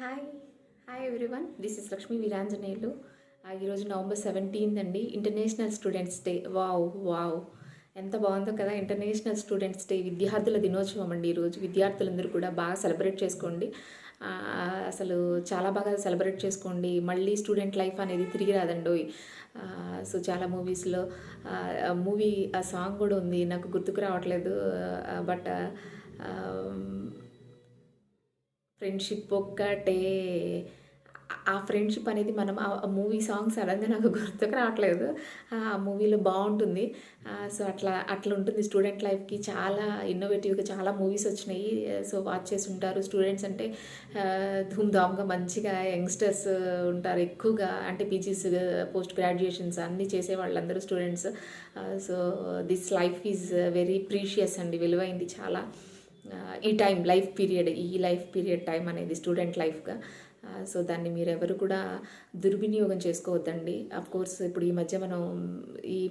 Hi hi everyone, this is Lakshmi Veeranjaneyulu. ఈరోజు November 17 అండి, international students day. Wow wow, ఎంత బాగుందో కదా! ఇంటర్నేషనల్ స్టూడెంట్స్ డే, విద్యార్థుల దినోత్సవం అండి. ఈరోజు విద్యార్థులందరూ కూడా బాగా సెలబ్రేట్ చేసుకోండి. అసలు చాలా బాగా సెలబ్రేట్ చేసుకోండి. మళ్ళీ స్టూడెంట్ లైఫ్ అనేది తిరిగి రాదండోయ్. సో చాలా మూవీస్లో మూవీ ఆ సాంగ్ కూడా ఉంది, నాకు గుర్తుకు రావట్లేదు. బట్ ఫ్రెండ్షిప్ ఒక్కటే, ఆ ఫ్రెండ్షిప్ అనేది మనం ఆ మూవీ సాంగ్ సడన్గా నాకు గుర్తుకు రావట్లేదు. ఆ మూవీలో బాగుంటుంది. సో అట్లా అట్లా ఉంటుంది స్టూడెంట్ లైఫ్కి. చాలా ఇన్నోవేటివ్గా చాలా మూవీస్ వచ్చినాయి. సో వాచ్ చేసి ఉంటారు. స్టూడెంట్స్ అంటే ధూమ్ధామ్గా మంచిగా యంగ్స్టర్స్ ఉంటారు ఎక్కువగా. అంటే పీజీస్, పోస్ట్ గ్రాడ్యుయేషన్స్ అన్నీ చేసే వాళ్ళందరూ students. So this life is very precious అండి, విలువైంది చాలా. ఈ టైం లైఫ్ పీరియడ్ టైం అనేది స్టూడెంట్ లైఫ్గా. సో దాన్ని మీరు ఎవరు కూడా దుర్వినియోగం చేసుకోవద్దండి. కోర్స్ ఇప్పుడు ఈ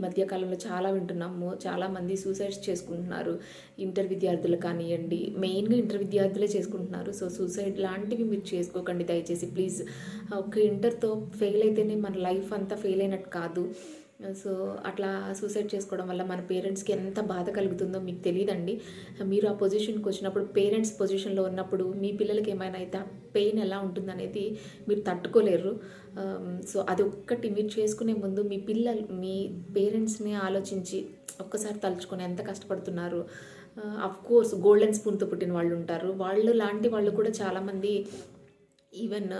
మధ్య కాలంలో చాలా వింటున్నాము, చాలామంది సూసైడ్స్ చేసుకుంటున్నారు. ఇంటర్ విద్యార్థులు కానివ్వండి, మెయిన్గా ఇంటర్ విద్యార్థులే చేసుకుంటున్నారు. సో సూసైడ్ లాంటివి మీరు చేసుకోకండి దయచేసి, ప్లీజ్. ఒక ఇంటర్తో ఫెయిల్ అయితేనే మన లైఫ్ అంతా ఫెయిల్ అయినట్టు కాదు. సో అట్లా సూసైడ్ చేసుకోవడం వల్ల మన పేరెంట్స్కి ఎంత బాధ కలుగుతుందో మీకు తెలియదండి. మీరు ఆ పొజిషన్కి వచ్చినప్పుడు, పేరెంట్స్ పొజిషన్లో ఉన్నప్పుడు మీ పిల్లలకి ఏమైనా అయితే ఆ పెయిన్ ఎలా ఉంటుందనేది మీరు తట్టుకోలేరు. సో అది ఒక్కటి మీరు చేసుకునే ముందు మీ పేరెంట్స్ని ఆలోచించి ఒక్కసారి తలుచుకొని ఎంత కష్టపడుతున్నారు. కోర్స్ గోల్డెన్ స్పూన్తో పుట్టిన వాళ్ళు ఉంటారు, వాళ్ళు లాంటి వాళ్ళు కూడా చాలామంది ఈవెన్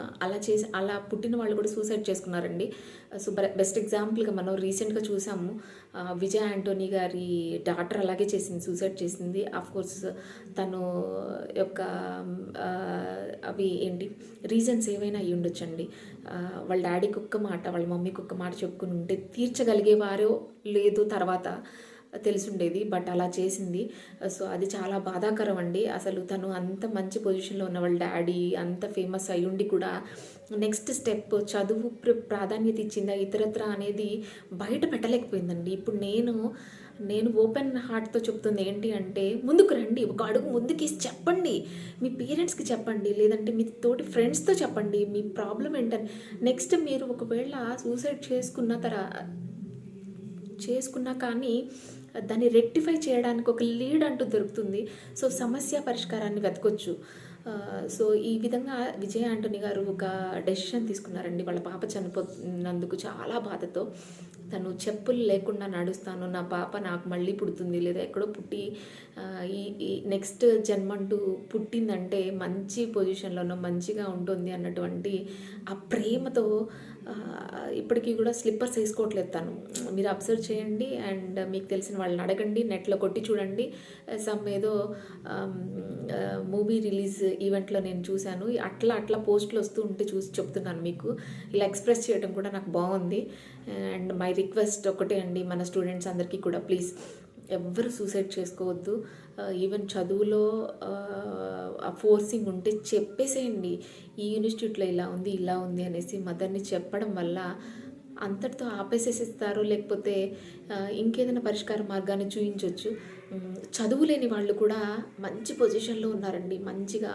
అలా పుట్టిన వాళ్ళు కూడా సూసైడ్ చేసుకున్నారండి. సో బెస్ట్ ఎగ్జాంపుల్గా మనం రీసెంట్గా చూసాము. విజయ్ ఆంటోనీ గారి డాటర్ అలాగే చేసింది, సూసైడ్ చేసింది. కోర్స్ తను యొక్క అవి రీజన్స్ ఏవైనా అయ్యి ఉండొచ్చండి. వాళ్ళ డాడీకి ఒక్క మాట, వాళ్ళ మమ్మీకి ఒక్క మాట చెప్పుకుని ఉంటే తీర్చగలిగేవారో లేదో తర్వాత తెలిసుండేది. బట్ అలా చేసింది. సో అది చాలా బాధాకరం అండి. అసలు తను అంత మంచి పొజిషన్లో ఉన్న వాళ్ళ డాడీ అంత ఫేమస్ అయ్యుండి కూడా నెక్స్ట్ స్టెప్ చదువు ప్రాధాన్యత ఇచ్చిందా ఇతరత్ర అనేది బయట పెట్టలేకపోయిందండి. ఇప్పుడు నేను ఓపెన్ హార్ట్తో చెప్తుంది ఏంటి అంటే, ముందుకు రండి, ఒక అడుగు ముందుకేసి చెప్పండి, మీ పేరెంట్స్కి చెప్పండి, లేదంటే మీ తోటి ఫ్రెండ్స్తో చెప్పండి మీ ప్రాబ్లం ఏంటని. నెక్స్ట్ మీరు ఒకవేళ సూసైడ్ చేసుకున్నా కానీ దాన్ని రెక్టిఫై చేయడానికి ఒక లీడ్ అంటూ దొరుకుతుంది. సో సమస్య పరిష్కారాన్ని వెతకొచ్చు. సో ఈ విధంగా విజయ్ ఆంటోనీ గారు ఒక డెసిషన్ తీసుకున్నారండి. వాళ్ళ పాప చనిపోతున్నందుకు చాలా బాధతో తను చెప్పులు లేకుండా నడుస్తాను, నా పాప నాకు మళ్ళీ పుడుతుంది, లేదా ఎక్కడో పుట్టి ఈ నెక్స్ట్ జన్మంటూ పుట్టిందంటే మంచి పొజిషన్లోనో మంచిగా ఉంటుంది అన్నటువంటి ఆ ప్రేమతో ఇప్పటికీ కూడా స్లిప్పర్స్ వేసుకోవట్లేదు తను. మీరు అబ్జర్వ్ చేయండి అండ్ మీకు తెలిసిన వాళ్ళని అడగండి, నెట్లో కొట్టి చూడండి. ఏదో మూవీ రిలీజ్ ఈవెంట్లో నేను చూశాను. అట్లా పోస్టులు వస్తూ ఉంటే చూసి చెప్తున్నాను మీకు. ఇలా ఎక్స్ప్రెస్ చేయడం కూడా నాకు బాగుంది. అండ్ మై రిక్వెస్ట్ ఒకటే అండి, మన స్టూడెంట్స్ అందరికీ కూడా ప్లీజ్ ఎవ్వరు సూసైడ్ చేసుకోవద్దు. ఈవెన్ చదువులో ఫోర్సింగ్ ఉంటే చెప్పేసేయండి, ఈ ఇన్స్టిట్యూట్లో ఇలా ఉంది అనేసి మదర్ని చెప్పడం వల్ల అంతటితో ఆపేసేసిస్తారు. లేకపోతే ఇంకేదైనా పరిష్కార మార్గాన్ని చూపించవచ్చు. చదువు లేని వాళ్ళు కూడా మంచి పొజిషన్లో ఉన్నారండి, మంచిగా.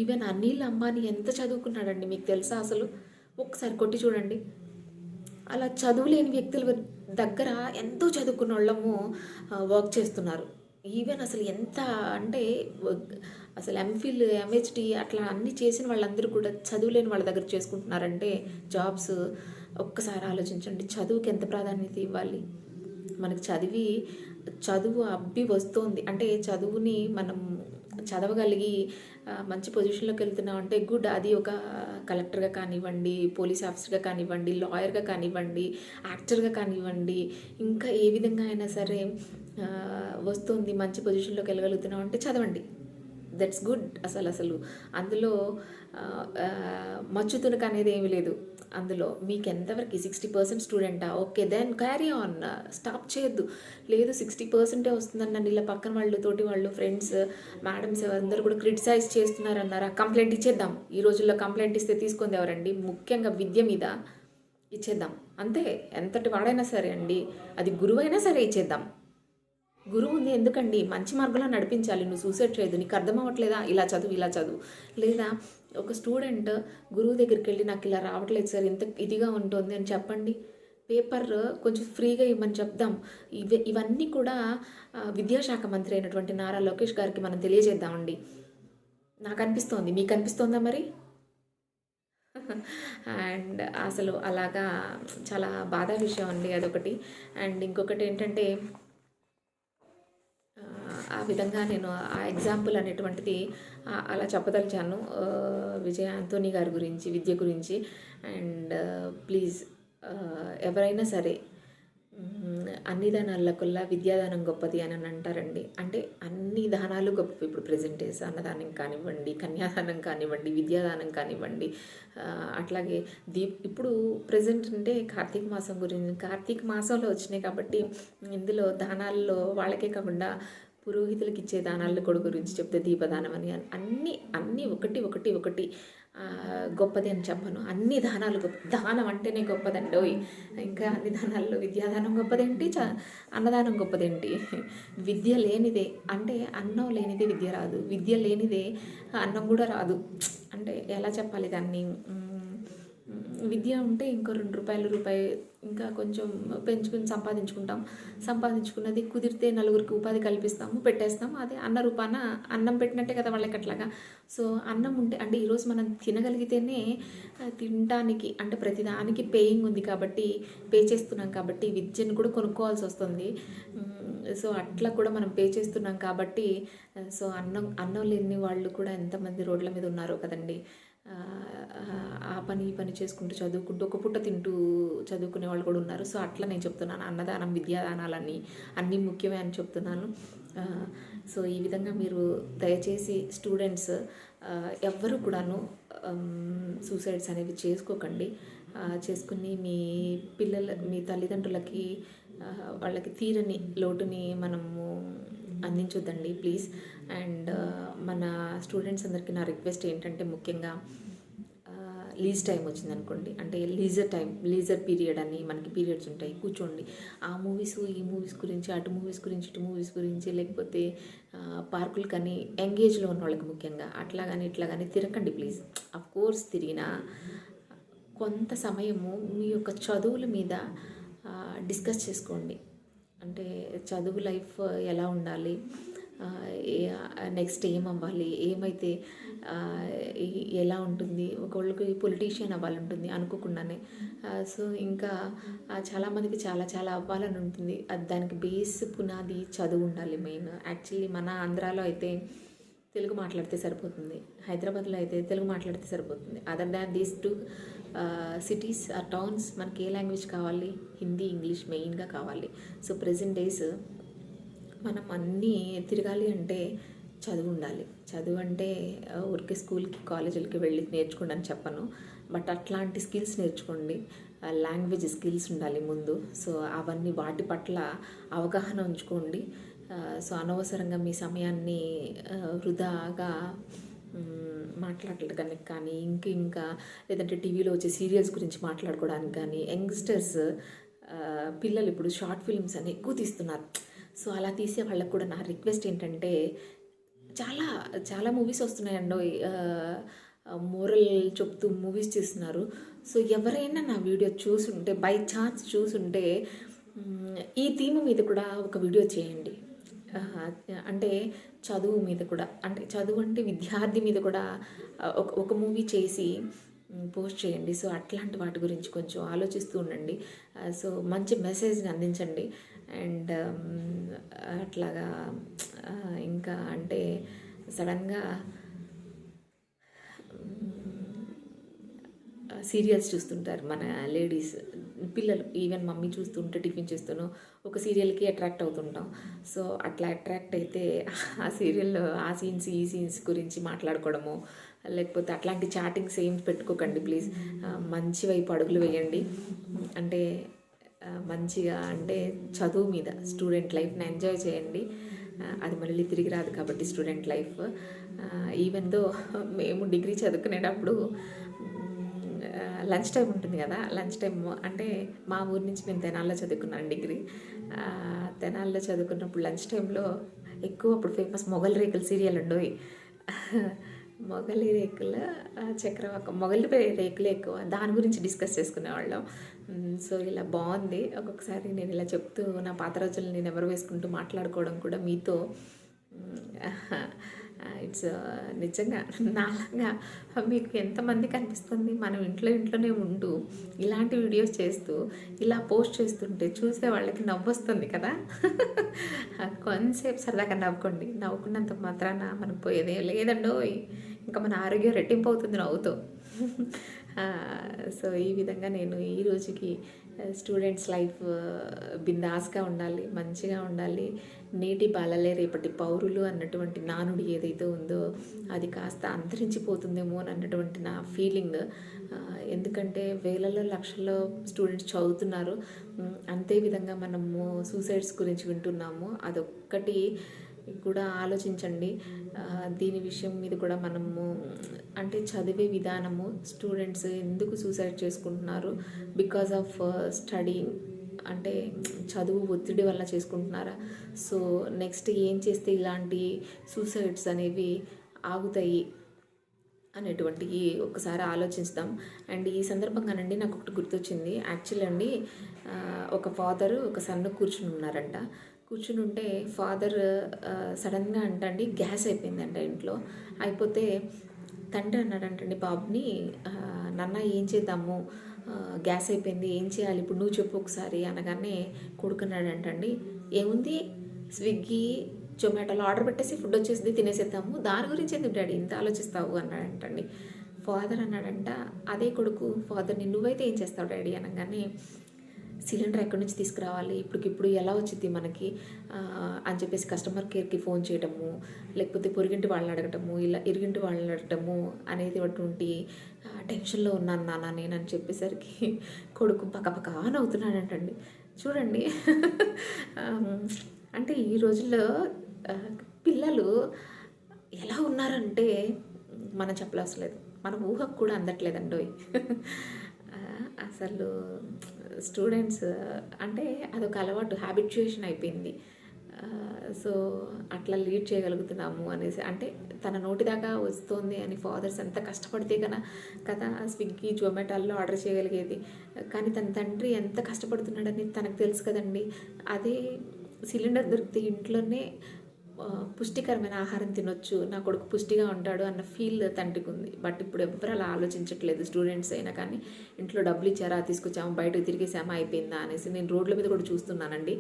ఈవెన్ అనిల్ అంబానీ ఎంత చదువుకున్నాడండి మీకు తెలుసా? అసలు ఒకసారి కొట్టి చూడండి. అలా చదువులేని వ్యక్తుల దగ్గర ఎంతో చదువుకున్న వాళ్ళము వర్క్ చేస్తున్నారు. ఈవెన్ అసలు ఎంత అంటే అసలు ఎంఫిల్, ఎంహెచ్డి అట్లా అన్నీ చేసిన వాళ్ళందరూ కూడా చదువులేని వాళ్ళ దగ్గర చేసుకుంటున్నారంటే జాబ్స్. ఒక్కసారి ఆలోచించండి, చదువుకి ఎంత ప్రాధాన్యత ఇవ్వాలి. మనకు చదువు అబ్బి వస్తుంది అంటే, చదువుని మనం చదవగలిగి మంచి పొజిషన్లోకి వెళ్తున్నాం అంటే గుడ్. అది ఒక కలెక్టర్గా కానివ్వండి, పోలీస్ ఆఫీసర్గా కానివ్వండి, లాయర్గా కానివ్వండి, యాక్టర్గా కానివ్వండి, ఇంకా ఏ విధంగా అయినా సరే వస్తుంది, మంచి పొజిషన్లోకి వెళ్ళగలుగుతున్నాం అంటే చదవండి. That's good. అసలు అందులో మచ్చుతునక అనేది ఏమీ లేదు. అందులో మీకు ఎంతవరకు 60% స్టూడెంటా, okay then carry on, stop చేయొద్దు. లేదు 60% వస్తుందని నన్ను ఇలా పక్కన తోటి వాళ్ళు ఫ్రెండ్స్, మేడమ్స్ అందరూ కూడా క్రిటిసైజ్ చేస్తున్నారన్నారా, కంప్లైంట్ ఇచ్చేద్దాం. ఈ రోజుల్లో కంప్లైంట్ ఇస్తే తీసుకుంది ఎవరండి? ముఖ్యంగా విద్య మీద ఇచ్చేద్దాం అంతే. ఎంతటి వాడైనా సరే అండి, అది గురువైనా సరే ఇచ్చేద్దాం. గురువు ఉంది ఎందుకండి? మంచి మార్గంలో నడిపించాలి. నువ్వు సూసైడ్ చేయొద్దు. నీకు అర్థం అవ్వట్లేదా? ఇలా చదువు, ఇలా చదువు. లేదా ఒక స్టూడెంట్ గురువు దగ్గరికెళ్ళి నాకు ఇలా రావట్లేదు సార్, ఇంత ఇదిగా ఉంటుంది అని చెప్పండి. పేపర్ కొంచెం ఫ్రీగా ఇవ్వమని చెప్దాం. ఇవన్నీ కూడా విద్యాశాఖ మంత్రి అయినటువంటి నారా లోకేష్ గారికి మనం తెలియజేద్దామండి. నాకు అనిపిస్తోంది. మీకు అనిపిస్తోందా మరి? అండ్ అసలు అలాగా చాలా బాధా విషయం అండి అదొకటి. అండ్ ఇంకొకటి ఏంటంటే ఆ విధంగా నేను ఆ ఎగ్జాంపుల్ అనేటువంటిది అలా చెప్పదలిచాను విజయ ఆంటోనీ గారి గురించి, విద్య గురించి. అండ్ ప్లీజ్ ఎవరైనా సరే అన్ని దానాలకల్లా విద్యాదానం గొప్పది అని అంటారండి. అంటే అన్ని దానాలు గొప్పవి ఇప్పుడు ప్రెజెంట్ డేస్. అన్నదానం కానివ్వండి, కన్యాదానం కానివ్వండి, విద్యాదానం కానివ్వండి. అట్లాగే ఇప్పుడు ప్రజెంట్ అంటే కార్తీక మాసం గురించి, కార్తీక మాసంలో వచ్చినాయి కాబట్టి ఇందులో దానాల్లో వాళ్ళకే కాకుండా పురోహితులకు ఇచ్చే దానాల కూడా గురించి చెప్తే దీపదానం అని అన్నీ అన్నీ ఒకటి ఒకటి ఒకటి గొప్పది అని చెప్పను. అన్ని దానాలు గొప్ప. దానం అంటేనే గొప్పదండి. ఇంకా అన్ని దానాల్లో విద్యాదానం గొప్పదేంటి, అన్నదానం గొప్పదేంటి? విద్య లేనిదే అంటే అన్నం లేనిదే విద్య రాదు, విద్య లేనిదే అన్నం కూడా రాదు. అంటే ఎలా చెప్పాలి దాన్ని? విద్య ఉంటే ఇంకో రూపాయి ఇంకా కొంచెం పెంచుకుని సంపాదించుకున్నది కుదిరితే నలుగురికి ఉపాధి కల్పిస్తాము, పెట్టేస్తాము. అదే అన్న రూపాన అన్నం పెట్టినట్టే కదా వాళ్ళకి అట్లాగా. సో అన్నం ఉంటే అంటే ఈరోజు మనం తినగలిగితేనే తినడానికి, అంటే ప్రతిదానికి పేయింగ్ ఉంది కాబట్టి, పే చేస్తున్నాం కాబట్టి విద్యను కూడా కొనుక్కోవాల్సి వస్తుంది. సో అట్లా కూడా మనం పే చేస్తున్నాం కాబట్టి, సో అన్నం లేని వాళ్ళు కూడా ఎంతమంది రోడ్ల మీద ఉన్నారో కదండి. ఆ పని ఈ పని చేసుకుంటూ చదువుకుంటూ ఒక పూట తింటూ చదువుకునే వాళ్ళు కూడా ఉన్నారు. సో అట్లా నేను చెప్తున్నాను, అన్నదానం విద్యాదానాలన్నీ అన్నీ ముఖ్యమే అని చెప్తున్నాను. సో ఈ విధంగా మీరు దయచేసి స్టూడెంట్స్ ఎవ్వరూ కూడాను సూసైడ్స్ అనేవి చేసుకోకండి. చేసుకుని మీ తల్లిదండ్రులకి వాళ్ళకి తీరని లోటుని మనము అందించొద్దండి ప్లీజ్. అండ్ మన స్టూడెంట్స్ అందరికీ నా రిక్వెస్ట్ ఏంటంటే, ముఖ్యంగా లీజ్ టైం వచ్చిందనుకోండి, అంటే లీజర్ పీరియడ్ అని మనకి పీరియడ్స్ ఉంటాయి, కూర్చోండి. ఆ మూవీస్ ఈ మూవీస్ గురించి, అటు మూవీస్ గురించి ఇటు మూవీస్ గురించి, లేకపోతే పార్కులు కానీ ఎంగేజ్లో ఉన్న వాళ్ళకి ముఖ్యంగా అట్లా కానీ ఇట్లా కానీ తిరగండి ప్లీజ్. కోర్స్ తిరిగినా కొంత సమయము మీ యొక్క చదువుల మీద డిస్కస్ చేసుకోండి. అంటే చదువు లైఫ్ ఎలా ఉండాలి, నెక్స్ట్ ఏం అవ్వాలి, ఏమైతే ఎలా ఉంటుంది, ఒకళ్ళకి పొలిటీషియన్ అవ్వాలంటుంది అనుకోకుండానే. సో ఇంకా చాలామందికి చాలా చాలా అవ్వాలని ఉంటుంది. దానికి బేస్ పునాది చదువు ఉండాలి మెయిన్. యాక్చువల్లీ మన ఆంధ్రాలో అయితే తెలుగు మాట్లాడితే సరిపోతుంది, హైదరాబాద్లో అయితే తెలుగు మాట్లాడితే సరిపోతుంది. Other than these two cities or towns మనకి ఏ లాంగ్వేజ్ కావాలి? హిందీ, ఇంగ్లీష్ మెయిన్గా కావాలి. సో ప్రెజెంట్ డేస్ మనం అన్నీ తిరగాలి అంటే చదువు ఉండాలి. చదువు అంటే ఊరికే స్కూల్కి కాలేజీలకి వెళ్ళి నేర్చుకోండి అని చెప్పను, బట్ అట్లాంటి స్కిల్స్ నేర్చుకోండి. లాంగ్వేజ్ స్కిల్స్ ఉండాలి ముందు. సో అవన్నీ వాటి పట్ల అవగాహన ఉంచుకోండి. సో అనవసరంగా మీ సమయాన్ని వృధాగా మాట్లాడడానికి కానీ, ఇంకా లేదంటే టీవీలో వచ్చే సీరియల్స్ గురించి మాట్లాడుకోవడానికి కానీ, యంగ్స్టర్స్ పిల్లలు ఇప్పుడు షార్ట్ ఫిల్మ్స్ అని ఎక్కువ తీస్తున్నారు. సో అలా తీసే వాళ్ళకు కూడా నా రిక్వెస్ట్ ఏంటంటే, చాలా చాలా మూవీస్ వస్తున్నాయండి, మోరల్ చెప్తూ మూవీస్ చేస్తున్నారు. సో ఎవరైనా నా వీడియో చూసుంటే, బై ఛాన్స్ చూసుంటే, ఈ థీమ్ మీద కూడా ఒక వీడియో చేయండి. అంటే చదువు మీద కూడా, అంటే చదువు అంటే విద్యార్థి మీద కూడా ఒక మూవీ చేసి పోస్ట్ చేయండి. సో అట్లాంటి వాటి గురించి కొంచెం ఆలోచిస్తూ ఉండండి. సో మంచి మెసేజ్ని అందించండి. అండ్ అట్లాగా ఇంకా అంటే సడన్గా సీరియల్స్ చూస్తుంటారు మన లేడీస్, పిల్లలు, ఈవెన్ మమ్మీ చూస్తుంటే టిఫిన్ చేస్తూనో ఒక సీరియల్కి అట్రాక్ట్ అవుతుంటాం. సో అట్లా అట్రాక్ట్ అయితే ఆ సీరియల్లో ఆ సీన్స్ ఈ సీన్స్ గురించి మాట్లాడుకోవడము, లేకపోతే అట్లాంటి చాటింగ్స్ ఏం పెట్టుకోకండి ప్లీజ్. మంచి వైపు అడుగులు వేయండి. అంటే మంచిగా అంటే చదువు మీద స్టూడెంట్ లైఫ్ని ఎంజాయ్ చేయండి. అది మళ్ళీ తిరిగి రాదు కాబట్టి స్టూడెంట్ లైఫ్. ఈవెన్ దో మేము డిగ్రీ చదువుకునేటప్పుడు లంచ్ టైం ఉంటుంది కదా, లంచ్ టైం అంటే మా ఊరి నుంచి నేను తెనాల్లో చదువుకున్నాను డిగ్రీ. తెనాల్లో చదువుకున్నప్పుడు లంచ్ టైంలో ఎక్కువ అప్పుడు ఫేమస్ మొగల్ రేకులు సీరియల్ ఉండేవి. మొగలి రేకుల చక్రవాకం, మొగలి రేకులే ఎక్కువ దాని గురించి డిస్కస్ చేసుకునేవాళ్ళం. సో ఇలా బాగుంది. ఒక్కొక్కసారి నేను ఇలా చెప్తూ నా పాత రోజులు నేను ఎవరు వేసుకుంటూ మాట్లాడుకోవడం కూడా మీతో. ఇట్స్ నిజంగా నాలాగా మీకు ఎంతమంది కనిపిస్తుంది మనం ఇంట్లోనే ఉంటూ ఇలాంటి వీడియోస్ చేస్తూ ఇలా పోస్ట్ చేస్తుంటే చూసే వాళ్ళకి నవ్వొస్తుంది కదా. కొంతసేపు సరదాగా నవ్వుకోండి, నవ్వుకున్నంత మాత్రాన మనకు పోయేదే లేదండో, ఇంకా మన ఆరోగ్యం రెట్టింపు అవుతుంది నవ్వుతో. సో ఈ విధంగా నేను ఈ రోజుకి స్టూడెంట్స్ లైఫ్ బిందాస్గా ఉండాలి, మంచిగా ఉండాలి, నేటి బాలలే రేపటి పౌరులు అన్నటువంటి నానుడి ఏదైతే ఉందో అది కాస్త అంతరించిపోతుందేమో అన్నటువంటి నా ఫీలింగ్. ఎందుకంటే వేలలో లక్షల్లో స్టూడెంట్స్ చదువుతున్నారు, అంతే విధంగా మనము సూసైడ్స్ గురించి వింటున్నాము. అదొక్కటి కూడా ఆలోచించండి. దీని విషయం మీద కూడా మనము అంటే చదివే విధానము, స్టూడెంట్స్ ఎందుకు సూసైడ్ చేసుకుంటున్నారు, బికాజ్ ఆఫ్ స్టడీయింగ్ అంటే చదువు ఒత్తిడి వల్ల చేసుకుంటున్నారా, సో నెక్స్ట్ ఏం చేస్తే ఇలాంటి సూసైడ్స్ అనేవి ఆగుతాయి అనేటువంటివి ఒకసారి ఆలోచిస్తాం. అండ్ ఈ సందర్భంగానండి నాకు ఒకటి గుర్తొచ్చింది. యాక్చువల్లీ అండి ఒక ఫాదరు ఒక సన్ను కూర్చుని ఉన్నారంట. కూర్చుని ఉంటే ఫాదర్ సడన్గా అంటండి గ్యాస్ అయిపోయిందంట ఇంట్లో. అయిపోతే తండ్రి అన్నాడంటండి బాబుని, నాన్న ఏం చేద్దాము, గ్యాస్ అయిపోయింది ఏం చేయాలి ఇప్పుడు నువ్వు చెప్పు ఒకసారి అనగానే కొడుకున్నాడంటండి, ఏముంది స్విగ్గీ జొమాటోలో ఆర్డర్ పెట్టేసి ఫుడ్ వచ్చేసి తినేసేద్దాము, దాని గురించి ఎందుకు డాడీ ఇంత ఆలోచిస్తావు అన్నాడంటండి. ఫాదర్ అన్నాడంట, అదే కొడుకు ఫాదర్ని, నువ్వైతే ఏం చేస్తావు డాడీ అనగానే, సిలిండర్ ఎక్కడి నుంచి తీసుకురావాలి, ఇప్పటికిప్పుడు ఎలా వచ్చింది మనకి అని చెప్పేసి కస్టమర్ కేర్కి ఫోన్ చేయడము, లేకపోతే పొరిగింటి వాళ్ళని అడగటము, ఇలా ఇరుగింటి వాళ్ళని అడగటము అనేది అటువంటి టెన్షన్లో ఉన్నాను నాన్న నేను అని చెప్పేసరికి కొడుకు పక్కపక్క నవ్వుతున్నాడంటండి. చూడండి అంటే ఈ రోజుల్లో పిల్లలు ఎలా ఉన్నారంటే మనం చెప్పవలసిన లేదు, మన ఊహకు కూడా అందట్లేదండి. అసలు స్టూడెంట్స్ అంటే అదొక అలవాటు, హ్యాబిచ్యుయేషన్ అయిపోయింది. సో అట్లా లీడ్ చేయగలుగుతున్నాము అనేసి, అంటే తన నోటి దాకా వస్తుంది అని ఫాదర్స్ ఎంత కష్టపడితే కదా స్విగ్గీ జొమాటోల్లో ఆర్డర్ చేయగలిగేది. కానీ తన తండ్రి ఎంత కష్టపడుతున్నాడని తనకు తెలుసు కదండి. అదే సిలిండర్ దొరికితే ఇంట్లోనే పుష్టికరమైన ఆహారం తినొచ్చు, నా కొడుకు పుష్టిగా ఉంటాడు అన్న ఫీల్ తండ్రికి ఉంది. బట్ ఇప్పుడు ఎవ్వరు అలా ఆలోచించట్లేదు. స్టూడెంట్స్ అయినా కానీ ఇంట్లో డబ్బులు ఇచ్చారా, తీసుకొచ్చాము, బయటకు తిరిగేసామా, అయిపోయిందా అనేసి నేను రోడ్ల మీద కూడా చూస్తున్నానండి.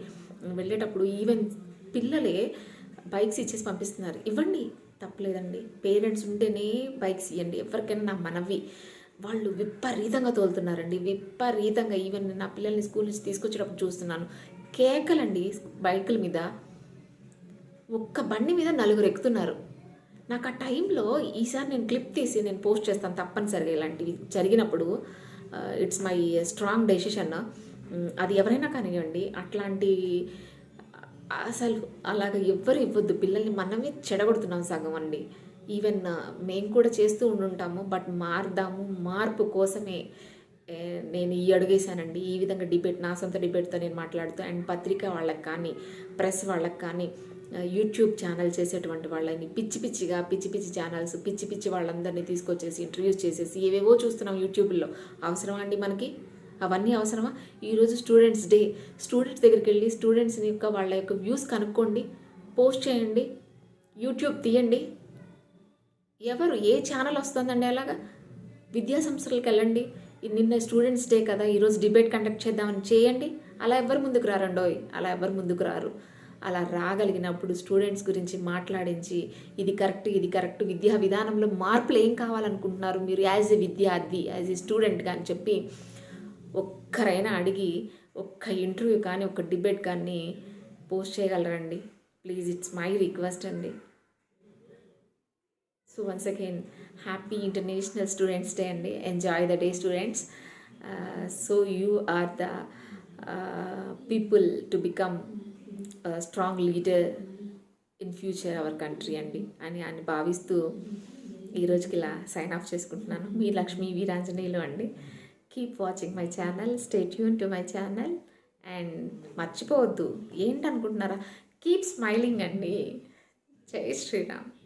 వెళ్ళేటప్పుడు ఈవెన్ పిల్లలే బైక్స్ ఇచ్చేసి పంపిస్తున్నారు. ఇవ్వండి, తప్పలేదండి, పేరెంట్స్ ఉంటేనే బైక్స్ ఇవ్వండి, ఎవరికైనా నా మనవి. వాళ్ళు విపరీతంగా తోలుతున్నారండి, విపరీతంగా. ఈవెన్ నా పిల్లల్ని స్కూల్ నుంచి తీసుకొచ్చేటప్పుడు చూస్తున్నాను, కేకలండి బైకుల మీద. ఒక్క బండి మీద 4 ఎక్కుతున్నారు. నాకు ఆ టైంలో ఈసారి నేను క్లిప్ తీసి నేను పోస్ట్ చేస్తాను తప్పనిసరిగా. ఇలాంటివి జరిగినప్పుడు ఇట్స్ మై స్ట్రాంగ్ డెసిషన్. అది ఎవరైనా కానివ్వండి, అట్లాంటి అసలు అలాగ ఎవ్వరు ఇవ్వద్దు. పిల్లల్ని మనమే చెడగొడుతున్నాం సగం అండి. ఈవెన్ మేము కూడా చేస్తూ ఉండుంటాము, బట్ మారుదాము, మార్పు కోసమే నేను ఈ అడుగేశానండి. ఈ విధంగా డిబేట్, నా సొంత డిబేట్తో నేను మాట్లాడుతూ, అండ్ పత్రిక వాళ్ళకి కానీ, ప్రెస్ వాళ్ళకి కానీ, యూట్యూబ్ ఛానల్ చేసేటువంటి వాళ్ళని పిచ్చి ఛానల్స్, పిచ్చి వాళ్ళందరినీ తీసుకొచ్చేసి ఇంటర్వ్యూస్ చేసేసి ఏవేవో చూస్తున్నాం యూట్యూబ్లో. అవసరమా అండి మనకి అవన్నీ? అవసరమా? ఈరోజు స్టూడెంట్స్ డే, స్టూడెంట్స్ దగ్గరికి వెళ్ళి స్టూడెంట్స్ని యొక్క వాళ్ళ యొక్క వ్యూస్ కనుక్కోండి, పోస్ట్ చేయండి, యూట్యూబ్ తీయండి. ఎవరు ఏ ఛానల్ వస్తుందండి అలాగా? విద్యా సంస్థలకు వెళ్ళండి, నిన్న స్టూడెంట్స్ డే కదా ఈరోజు డిబేట్ కండక్ట్ చేద్దామని చేయండి. అలా ఎవరు ముందుకు రారండోయ్, అలా ఎవరు ముందుకు రారు. అలా రాగలిగినప్పుడు స్టూడెంట్స్ గురించి మాట్లాడించి ఇది కరెక్ట్, విద్యా విధానంలో మార్పులు ఏం కావాలనుకుంటున్నారు మీరు యాజ్ ఎ విద్యార్థి, యాజ్ ఎ స్టూడెంట్గా అని చెప్పి ఒక్కరైనా అడిగి ఒక్క ఇంటర్వ్యూ కానీ ఒక్క డిబేట్ కానీ పోస్ట్ చేయగలరండి. ప్లీజ్, ఇట్స్ మై రిక్వెస్ట్ అండి. So once again happy international students day అండి. Enjoy the day students. So you are the people to become strong leader in future our country అండి అని భావిస్తూ ఈ రోజుకి ఇలా సైన్ ఆఫ్ చేసుకుంటున్నాను. మీ లక్ష్మీ వీరాంజనేయులు అండి. Keep watching my channel, stay tune to my channel and మర్చిపోవద్దు ఏంటనుకుంటున్నారా, కీప్ స్మైలింగ్ అండి. జై శ్రీరామ్.